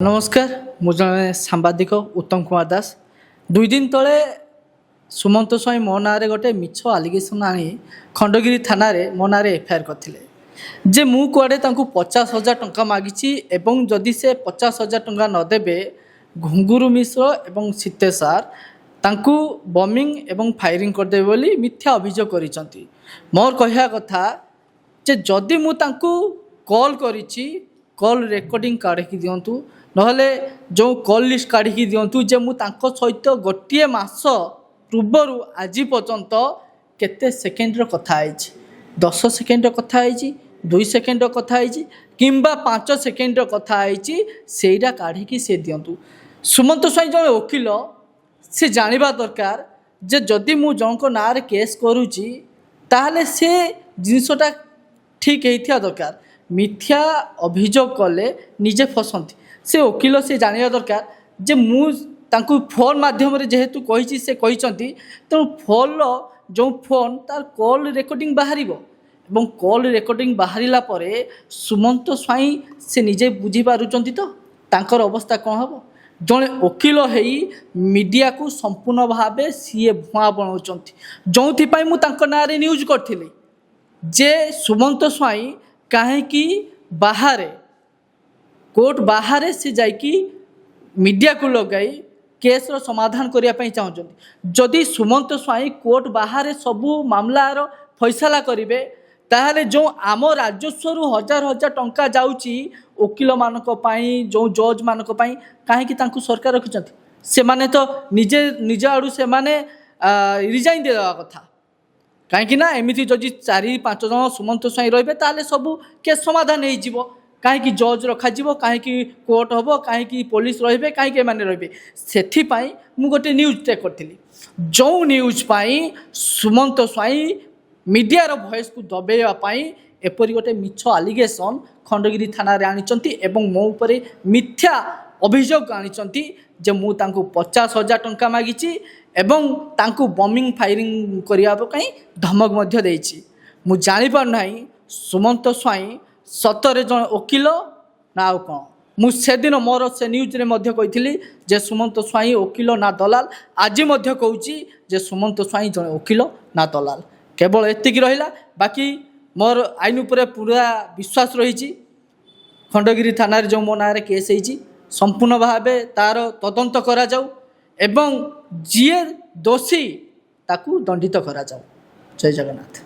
नमस्कार मु जने सांबादिक उत्तम कुमार दास 2 दिन तले सुमंत स्वाई मो ना गोटे मिछ आलिगेसन आनी खंडगिरी थाना रे मो ना एफआईआर करथिले जे मु कुआडे तांकु 50,000 टंका मागिची एवं जदि से 50,000 टंका न देबे घुंगुरु मिश्र एवं सीतेसार तांकु बॉम्बिंग एवं फायरिंग कर देबे बोली मिथ्या अभियोग करिसंती। मोर कहया कथा जे जदि मु तांकु कॉल करिची कॉल रेकॉर्डिंग काढी दियंतु नहले जो कॉल लिस्ट काढी दियंतु जे मु तांको सहित गोटे मास पूर्व आज पर्यंत केते सेकेंड रो कथा आइछि 10 सेकेंड रो कथा आइछि 2 सेकेंड रो कथा आइछि किंबा 5 सेकेंड रो कथा आइछि सेइडा काढी की से दियंतु। सुमंत स्वाई जो वकील से जानिबा दरकार जे जदि मु जनको नारे केस करूची ताहले से जिनसटा ठीक हेथिया दरकार मिथ्या अभियोग कले निजे फसंती से वकील से जानिबा दरकार जे मु तांकु फोन माध्यम रे जेहेतु कहिछि से कहिसंती तो फोन जो फोन तार कॉल रेकॉर्डिंग बाहरिबो एवं कॉल रेकॉर्डिंग बाहरिला परे सुमंत स्वाई से निजे बुझी पारुचंती तो तांकर अवस्था कौन हबो जने वकील हेई मीडिया को संपूर्ण भावे सीए भुआ बनाउचंती जोथि पई मु तांकर नारे न्यूज करथिली जे सुमंत स्वाई काहे कि बाहर कोर्ट बाहर से जाइकी मीडिया को लगाई केस रो समाधान करिया पई चाहउचंती। जदि सुमंत स्वाई कोर्ट बाहर सबू मामलार फैसला करिवे ताहले जो आम राजस्व हजार हजार टंका जाउची वकील मानक पई जो जज मानक पई काहे कि तांकु सरकार रखिचंती से माने तो निजे निज आडू से माने रिजाइन दे देवा कथा कहीं ना एमती जदि 4-5 जन सुमंत स्वाई रही ताले सबू केस समाधान हो जीवो कहीं जज रखा कहीं कोर्ट हम कहीं पुलिस रे कहीं मैंने रे से मु गोटे न्यूज टेक करी जो न्यूज पाई सुमंत स्वाई मीडियार वॉइस को दबाई एपरी गोटे मिछ आलिगेसन खंडगिरी थाना रे आनिचंती एवं मो उपरे मिथ्या अभियोग आनिचंती जे मु तांको 50,000 टंका मागिची एवं तांको बॉम्बिंग फायरिंग करिया पई धमक मध्य देइची। मु जानि पार नाही सुमंत स्वाई सतरे जन वकील ना कौन मु से दिन मोर से न्यूज रे मध्य कहिथिली जे सुमंत स्वाई वकील ना दलाल आज मध्य कहूची जे सुमंत स्वाई जन वकील ना दलाल केवल एतिकी रहिला बाकी मोर आईन उपरे पूरा विश्वास रही खंडगिरी थाना जो मो ना केस होती संपूर्ण भावे तार तदंत करा जाऊ एवं जी दोषी ताकू दंडित करा जाऊ। जय जगन्नाथ।